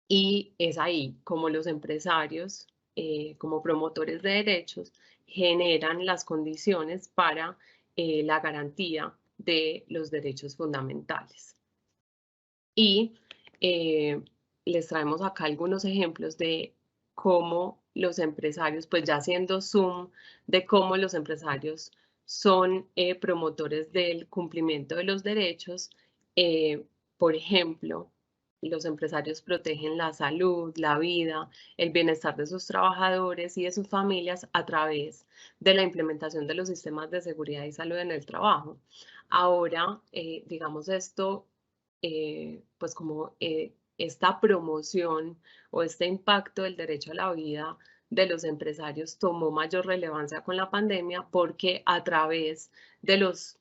Y es ahí como los empresarios, como promotores de derechos, generan las condiciones para la garantía de los derechos fundamentales. Y les traemos acá algunos ejemplos de cómo los empresarios, pues ya haciendo zoom, de cómo los empresarios son promotores del cumplimiento de los derechos. Por ejemplo, los empresarios protegen la salud, la vida, el bienestar de sus trabajadores y de sus familias a través de la implementación de los sistemas de seguridad y salud en el trabajo. Ahora, digamos esto, pues como esta promoción o este impacto del derecho a la vida de los empresarios tomó mayor relevancia con la pandemia porque a través de los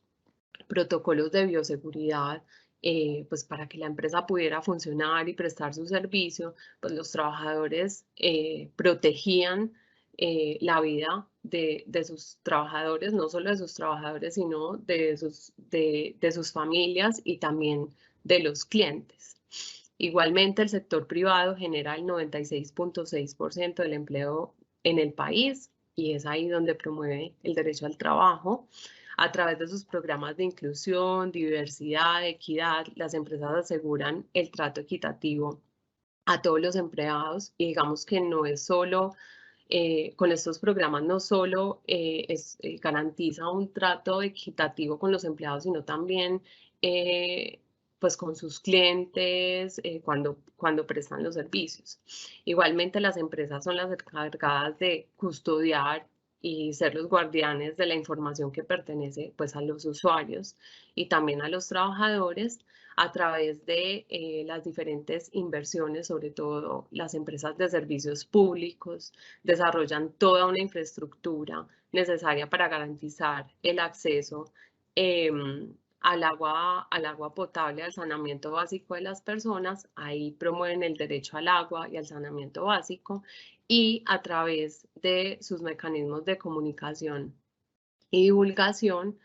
protocolos de bioseguridad, pues para que la empresa pudiera funcionar y prestar su servicio, pues los trabajadores protegían la vida de sus trabajadores, no solo de sus trabajadores, sino de sus familias y también de los clientes. Igualmente, el sector privado genera el 96.6% del empleo en el país y es ahí donde promueve el derecho al trabajo. A través de sus programas de inclusión, diversidad, equidad, las empresas aseguran el trato equitativo a todos los empleados y digamos que no es solo, con estos programas no solo garantiza un trato equitativo con los empleados, sino también pues con sus clientes cuando prestan los servicios. Igualmente las empresas son las encargadas de custodiar y ser los guardianes de la información que pertenece pues a los usuarios y también a los trabajadores a través de las diferentes inversiones, sobre todo las empresas de servicios públicos, desarrollan toda una infraestructura necesaria para garantizar el acceso al agua potable, al saneamiento básico de las personas. Ahí promueven el derecho al agua y al saneamiento básico y a través de sus mecanismos de comunicación y divulgación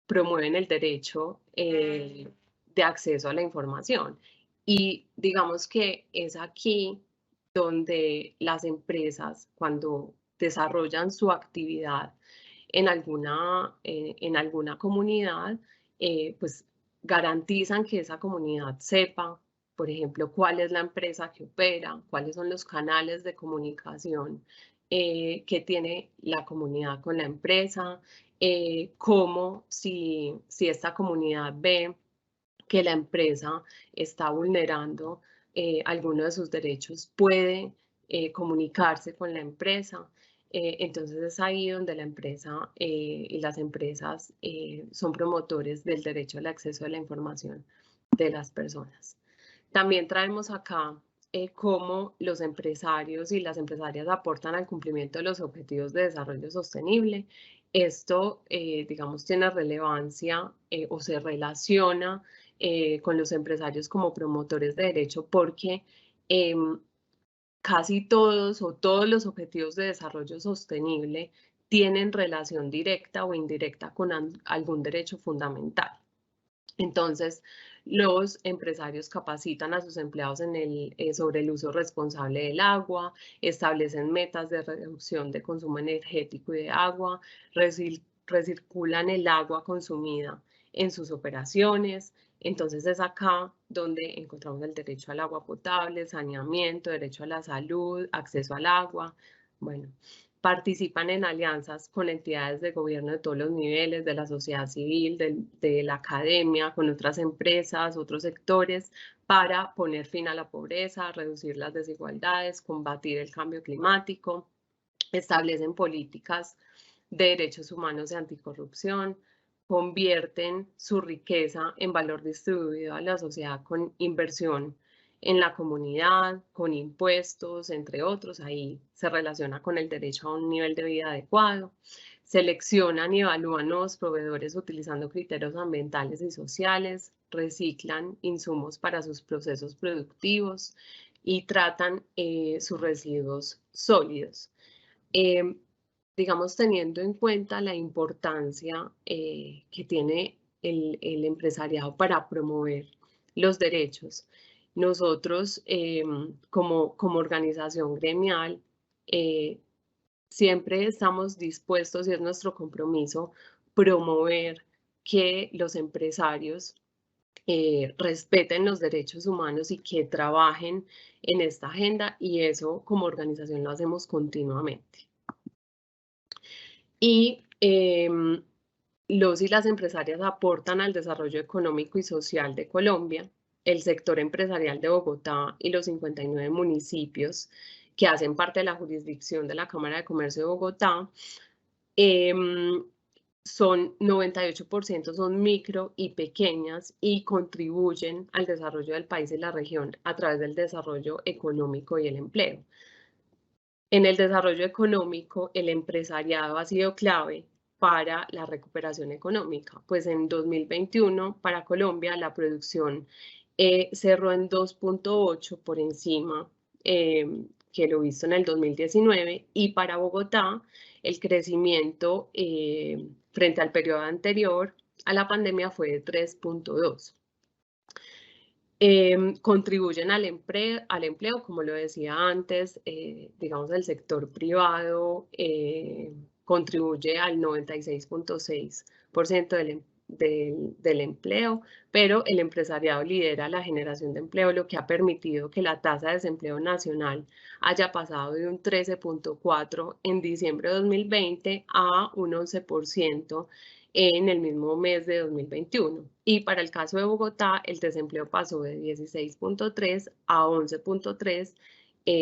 promueven el derecho de acceso a la información. Y digamos que es aquí donde las empresas, cuando desarrollan su actividad en alguna comunidad, pues garantizan que esa comunidad sepa, por ejemplo, cuál es la empresa que opera, cuáles son los canales de comunicación que tiene la comunidad con la empresa, cómo si esta comunidad ve que la empresa está vulnerando alguno de sus derechos, puede comunicarse con la empresa. Entonces es ahí donde la empresa y las empresas son promotores del derecho al acceso a la información de las personas. También traemos acá cómo los empresarios y las empresarias aportan al cumplimiento de los objetivos de desarrollo sostenible. Esto, digamos, tiene relevancia o se relaciona con los empresarios como promotores de derecho porque casi todos o todos los objetivos de desarrollo sostenible tienen relación directa o indirecta con algún derecho fundamental. Entonces, los empresarios capacitan a sus empleados sobre el uso responsable del agua, establecen metas de reducción de consumo energético y de agua, recirculan el agua consumida en sus operaciones. Entonces es acá donde encontramos el derecho al agua potable, saneamiento, derecho a la salud, acceso al agua. Bueno, participan en alianzas con entidades de gobierno de todos los niveles, de la sociedad civil, de la academia, con otras empresas, otros sectores, para poner fin a la pobreza, reducir las desigualdades, combatir el cambio climático, establecen políticas de derechos humanos y anticorrupción, convierten su riqueza en valor distribuido a la sociedad con inversión en la comunidad, con impuestos, entre otros. Ahí se relaciona con el derecho a un nivel de vida adecuado. Seleccionan y evalúan nuevos proveedores utilizando criterios ambientales y sociales, reciclan insumos para sus procesos productivos y tratan sus residuos sólidos. Digamos, teniendo en cuenta la importancia que tiene el empresariado para promover los derechos, nosotros como organización gremial siempre estamos dispuestos y es nuestro compromiso promover que los empresarios respeten los derechos humanos y que trabajen en esta agenda, y eso como organización lo hacemos continuamente. Y los y las empresarias aportan al desarrollo económico y social de Colombia. El sector empresarial de Bogotá y los 59 municipios que hacen parte de la jurisdicción de la Cámara de Comercio de Bogotá son 98% son micro y pequeñas y contribuyen al desarrollo del país y la región a través del desarrollo económico y el empleo. En el desarrollo económico, el empresariado ha sido clave para la recuperación económica, pues en 2021 para Colombia la producción cerró en 2.8 por encima que lo visto en el 2019, y para Bogotá el crecimiento frente al periodo anterior a la pandemia fue de 3.2. Contribuyen al empleo, como lo decía antes, digamos el sector privado contribuye al 96.6% del empleo, pero el empresariado lidera la generación de empleo, lo que ha permitido que la tasa de desempleo nacional haya pasado de un 13.4 en diciembre de 2020 a un 11% en el mismo mes de 2021. Y para el caso de Bogotá, el desempleo pasó de 16.3 a 11.3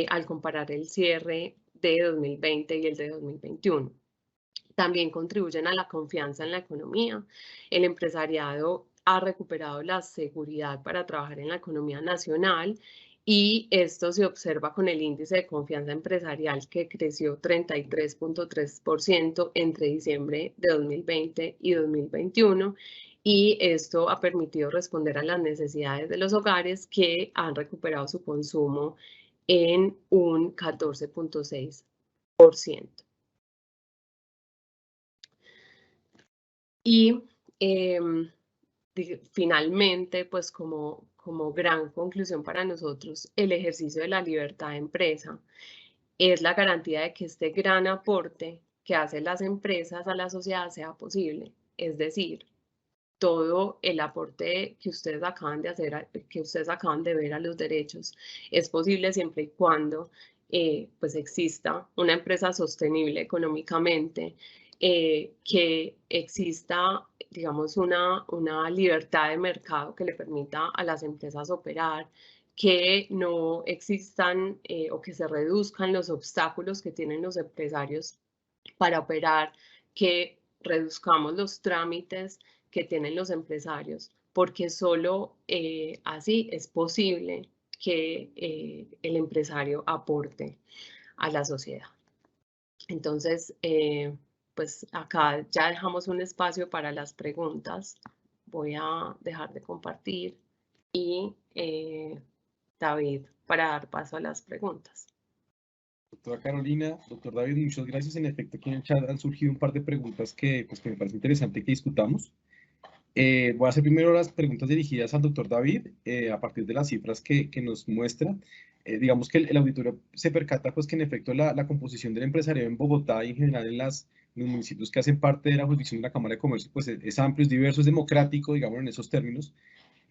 al comparar el cierre de 2020 y el de 2021. También contribuyen a la confianza en la economía. El empresariado ha recuperado la seguridad para trabajar en la economía nacional, y esto se observa con el índice de confianza empresarial, que creció 33.3% entre diciembre de 2020 y 2021, y esto ha permitido responder a las necesidades de los hogares, que han recuperado su consumo en un 14.6%. Y finalmente, pues como gran conclusión para nosotros, el ejercicio de la libertad de empresa es la garantía de que este gran aporte que hacen las empresas a la sociedad sea posible. Es decir, todo el aporte que ustedes acaban de hacer, que ustedes acaban de ver a los derechos, es posible siempre y cuando pues exista una empresa sostenible económicamente, que exista, digamos, una libertad de mercado que le permita a las empresas operar, que no existan o que se reduzcan los obstáculos que tienen los empresarios para operar, que reduzcamos los trámites que tienen los empresarios, porque solo así es posible que el empresario aporte a la sociedad. Entonces, pues acá ya dejamos un espacio para las preguntas. Voy a dejar de compartir y David, para dar paso a las preguntas. Doctora Carolina, doctor David, muchas gracias. En efecto, aquí en el chat han surgido un par de preguntas que me parece interesante que discutamos. Voy a hacer primero las preguntas dirigidas al doctor David, a partir de las cifras que nos muestra. Digamos que el auditorio se percata pues, que en efecto la composición del empresariado en Bogotá y en general en los municipios que hacen parte de la jurisdicción de la Cámara de Comercio pues, es amplio, es diverso, es democrático, digamos, en esos términos.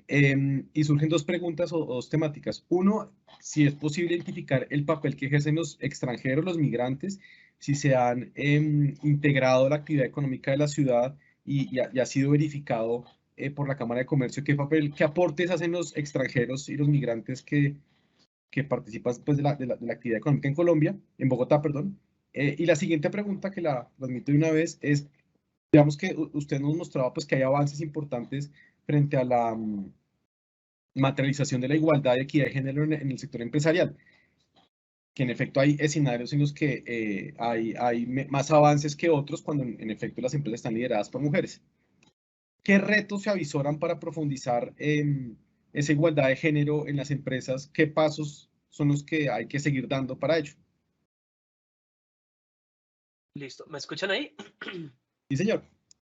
Y surgen dos preguntas o dos temáticas. Uno, si es posible identificar el papel que ejercen los extranjeros, los migrantes, si se han integrado a la actividad económica de la ciudad y ha sido verificado por la Cámara de Comercio qué papel, qué aportes hacen los extranjeros y los migrantes que participan pues, de la actividad económica en Colombia, en Bogotá, perdón. Y la siguiente pregunta, que la transmito de una vez, es, digamos que usted nos mostraba pues, que hay avances importantes frente a la materialización de la igualdad y equidad de género en el sector empresarial, que en efecto hay escenarios en los que hay más avances que otros cuando en efecto las empresas están lideradas por mujeres. ¿Qué retos se avisoran para profundizar en esa igualdad de género en las empresas? ¿Qué pasos son los que hay que seguir dando para ello? Listo, ¿me escuchan ahí? Sí, señor.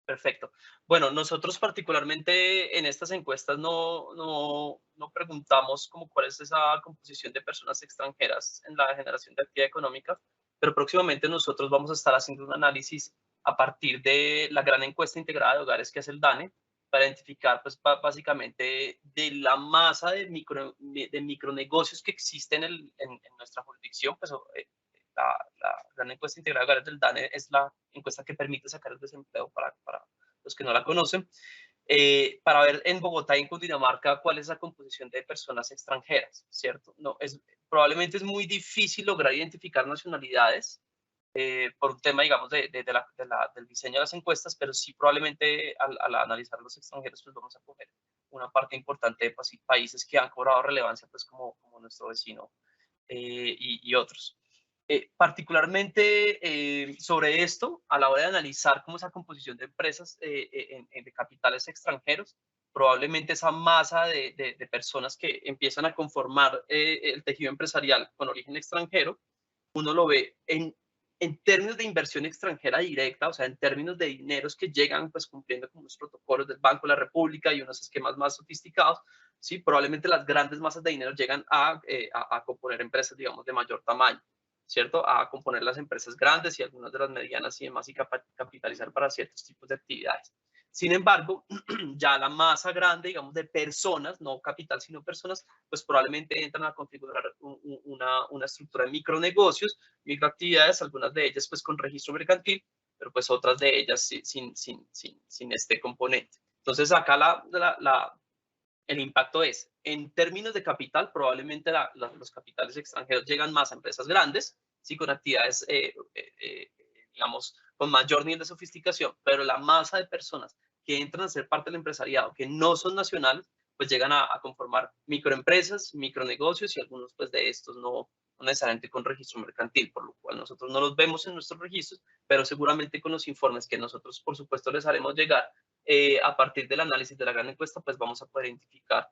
Perfecto. Bueno, nosotros particularmente en estas encuestas no preguntamos como cuál es esa composición de personas extranjeras en la generación de actividad económica, pero próximamente nosotros vamos a estar haciendo un análisis a partir de la gran encuesta integrada de hogares que hace el DANE para identificar pues básicamente de la masa de micronegocios que existen en nuestra jurisdicción, pues la gran encuesta integrada de hogares del DANE es la encuesta que permite sacar el desempleo para los que no la conocen, para ver en Bogotá y en Cundinamarca cuál es la composición de personas extranjeras, ¿cierto? No, probablemente es muy difícil lograr identificar nacionalidades por un tema, digamos, del diseño de las encuestas, pero sí probablemente al analizar los extranjeros, pues vamos a coger una parte importante de países que han cobrado relevancia, pues como nuestro vecino y otros. Particularmente sobre esto, a la hora de analizar cómo esa composición de empresas de capitales extranjeros, probablemente esa masa de personas que empiezan a conformar el tejido empresarial con origen extranjero, uno lo ve en términos de inversión extranjera directa, o sea, en términos de dineros que llegan pues cumpliendo con los protocolos del Banco de la República y unos esquemas más sofisticados, sí, probablemente las grandes masas de dinero llegan a componer empresas, digamos, de mayor tamaño, ¿cierto? A componer las empresas grandes y algunas de las medianas y demás y capitalizar para ciertos tipos de actividades. Sin embargo, ya la masa grande, digamos, de personas, no capital, sino personas, pues probablemente entran a configurar una estructura de micronegocios, microactividades, algunas de ellas pues con registro mercantil, pero pues otras de ellas sin este componente. Entonces acá el impacto es, en términos de capital, probablemente los capitales extranjeros llegan más a empresas grandes, sí, con actividades, digamos, con mayor nivel de sofisticación, pero la masa de personas que entran a ser parte del empresariado, que no son nacionales, pues llegan a conformar microempresas, micronegocios y algunos pues de estos no necesariamente con registro mercantil, por lo cual nosotros no los vemos en nuestros registros, pero seguramente con los informes que nosotros por supuesto les haremos llegar a partir del análisis de la gran encuesta, pues vamos a poder identificar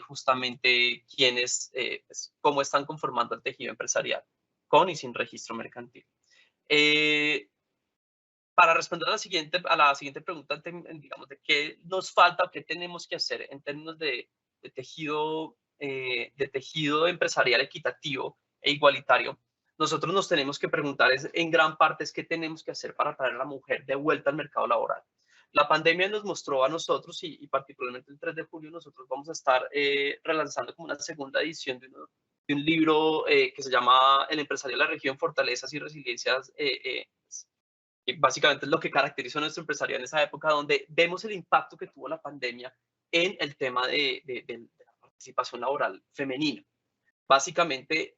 justamente quiénes, pues, cómo están conformando el tejido empresarial con y sin registro mercantil. Para responder a la siguiente pregunta, digamos, de qué nos falta o qué tenemos que hacer en términos de tejido empresarial equitativo e igualitario, nosotros nos tenemos que preguntar en gran parte es qué tenemos que hacer para traer a la mujer de vuelta al mercado laboral. La pandemia nos mostró a nosotros y particularmente el 3 de julio nosotros vamos a estar relanzando como una segunda edición de un libro que se llama El empresario de la región, fortalezas y resiliencias que básicamente es lo que caracterizó a nuestro empresariado en esa época, donde vemos el impacto que tuvo la pandemia en el tema de la parte participación laboral femenina. Básicamente,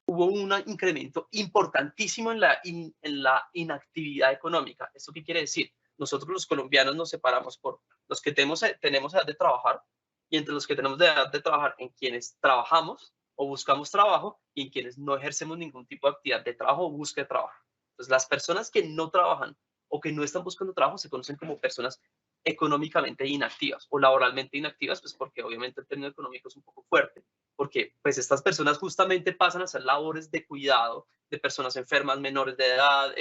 hubo un incremento importantísimo en la inactividad económica. ¿Esto qué quiere decir? Nosotros los colombianos nos separamos por los que tenemos edad de trabajar y entre los que tenemos edad de trabajar en quienes trabajamos o buscamos trabajo y en quienes no ejercemos ningún tipo de actividad de trabajo o búsqueda de trabajo. Entonces, las personas que no trabajan o que no están buscando trabajo se conocen como personas económicamente inactivas o laboralmente inactivas, pues porque obviamente el término económico es un poco fuerte, porque pues estas personas justamente pasan a hacer labores de cuidado de personas enfermas, menores de edad,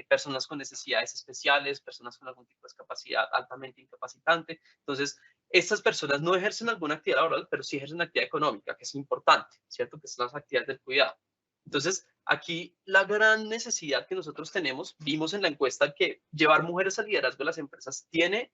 personas con necesidades especiales, personas con algún tipo de discapacidad altamente incapacitante. Entonces, estas personas no ejercen alguna actividad laboral, pero sí ejercen actividad económica, que es importante, ¿cierto? Que son las actividades del cuidado. Entonces, aquí la gran necesidad que nosotros tenemos, vimos en la encuesta que llevar mujeres al liderazgo de las empresas tiene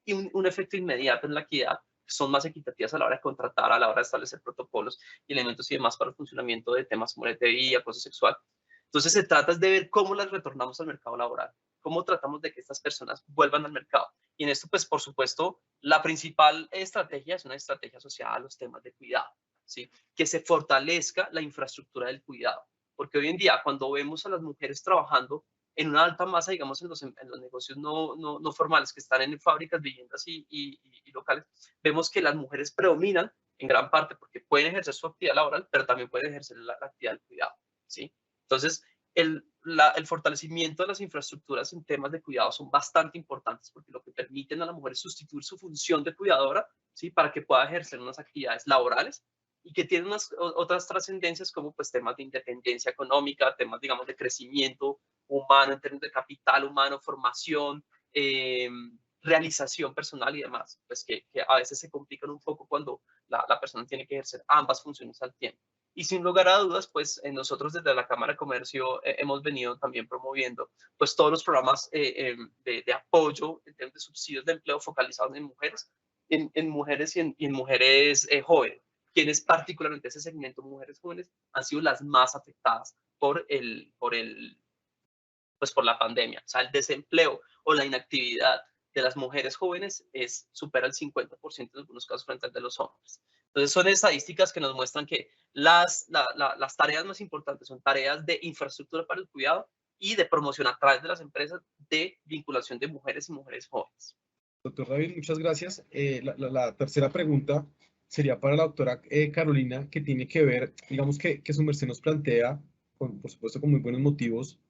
un efecto inmediato en la equidad, son más equitativas a la hora de contratar, a la hora de establecer protocolos y elementos y demás para el funcionamiento de temas como LGTBI y acoso sexual. Entonces, se trata de ver cómo las retornamos al mercado laboral, cómo tratamos de que estas personas vuelvan al mercado. Y en esto, pues, por supuesto, la principal estrategia es una estrategia asociada a los temas de cuidado, ¿sí? Que se fortalezca la infraestructura del cuidado. Porque hoy en día, cuando vemos a las mujeres trabajando en una alta masa, digamos, en los negocios no formales que están en fábricas, viviendas y locales, vemos que las mujeres predominan en gran parte porque pueden ejercer su actividad laboral, pero también pueden ejercer la actividad del cuidado, ¿sí? Entonces, el fortalecimiento de las infraestructuras en temas de cuidado son bastante importantes porque lo que permiten a la mujer es sustituir su función de cuidadora, ¿sí? Para que pueda ejercer unas actividades laborales y que tienen otras trascendencias como pues temas de independencia económica, temas digamos de crecimiento humano en términos de capital humano, formación, realización personal y demás, pues que a veces se complican un poco cuando la persona tiene que ejercer ambas funciones al tiempo. Y sin lugar a dudas, pues nosotros desde la Cámara de Comercio hemos venido también promoviendo pues todos los programas de apoyo en términos de subsidios de empleo focalizados en mujeres, en mujeres y en mujeres jóvenes, quienes particularmente ese segmento de mujeres jóvenes han sido las más afectadas por la pandemia. O sea, el desempleo o la inactividad de las mujeres jóvenes supera el 50% en algunos casos frente al de los hombres. Entonces, son estadísticas que nos muestran que las tareas más importantes son tareas de infraestructura para el cuidado y de promoción a través de las empresas de vinculación de mujeres y mujeres jóvenes. Doctor David, muchas gracias. La tercera pregunta sería para la doctora Carolina, que tiene que ver, digamos que su merced nos plantea, por supuesto con muy buenos motivos,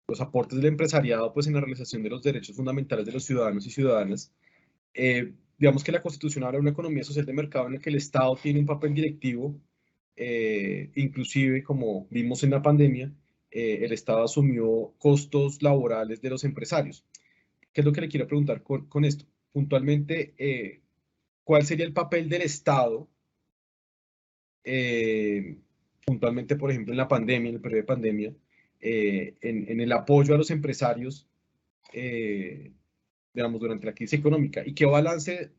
los aportes del empresariado pues, en la realización de los derechos fundamentales de los ciudadanos y ciudadanas. Digamos que la Constitución habla de una economía social de mercado en la que el Estado tiene un papel directivo, inclusive como vimos en la pandemia, el Estado asumió costos laborales de los empresarios. ¿Qué es lo que le quiero preguntar con esto? Puntualmente, ¿cuál sería el papel del Estado? Puntualmente, por ejemplo, en la pandemia, en el periodo de pandemia, en el apoyo a los empresarios, digamos, durante la crisis económica. ¿Y qué balances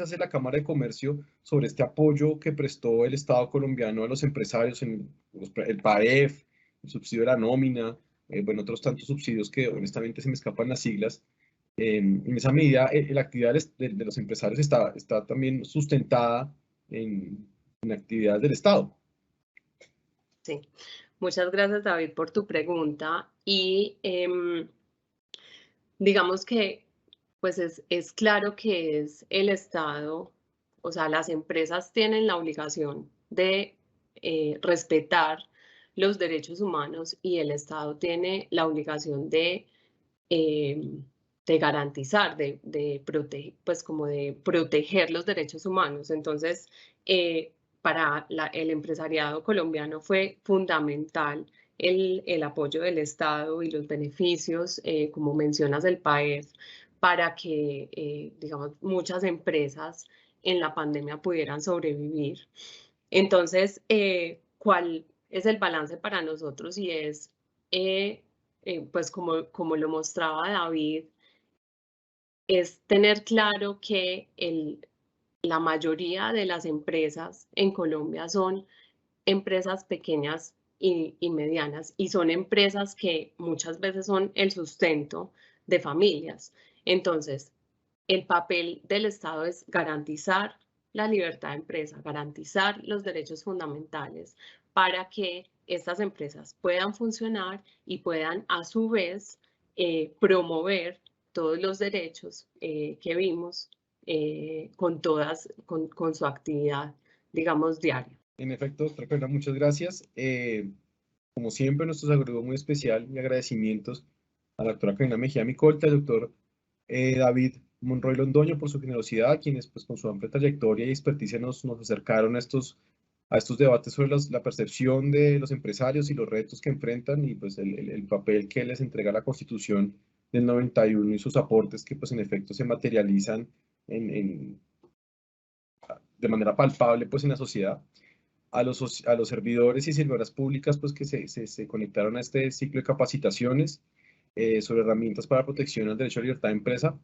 hace la Cámara de Comercio sobre este apoyo que prestó el Estado colombiano a los empresarios en el PAEF, el subsidio de la nómina, bueno, otros tantos subsidios que honestamente se me escapan las siglas? En esa medida, la actividad de los empresarios está también sustentada en actividades del Estado. Sí, muchas gracias, David, por tu pregunta. Y digamos que pues es claro que es el Estado, o sea, las empresas tienen la obligación de respetar los derechos humanos y el Estado tiene la obligación de garantizar, de proteger, pues como de proteger los derechos humanos. Entonces, para el empresariado colombiano fue fundamental el apoyo del Estado y los beneficios, como mencionas, del PAEF, para que, digamos, muchas empresas en la pandemia pudieran sobrevivir. Entonces, ¿cuál es el balance para nosotros? Y es, pues como lo mostraba David, es tener claro que la mayoría de las empresas en Colombia son empresas pequeñas y medianas, y son empresas que muchas veces son el sustento de familias. Entonces, el papel del Estado es garantizar la libertad de empresa, garantizar los derechos fundamentales para que estas empresas puedan funcionar y puedan a su vez promover todos los derechos que vimos con su actividad, digamos, diaria. En efecto, doctora Carolina, muchas gracias. Como siempre, nuestro saludo muy especial y agradecimientos a la doctora Carolina Mejía Micolta, al doctor David Monroy Londoño por su generosidad, quienes pues con su amplia trayectoria y experticia nos acercaron a estos debates sobre la percepción de los empresarios y los retos que enfrentan y pues el papel que les entrega la Constitución del 91 y sus aportes que pues en efecto se materializan de manera palpable pues en la sociedad. A los servidores y servidoras públicas pues que se conectaron a este ciclo de capacitaciones sobre herramientas para protección al derecho a libertad de empresa.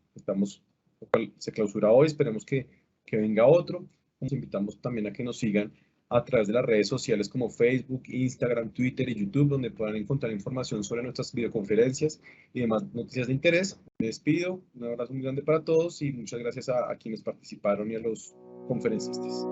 Se clausura hoy, esperemos que venga otro. Nos invitamos también a que nos sigan a través de las redes sociales como Facebook, Instagram, Twitter y YouTube, donde puedan encontrar información sobre nuestras videoconferencias y demás noticias de interés. Me despido, un abrazo muy grande para todos y muchas gracias a quienes participaron y a los conferencistas.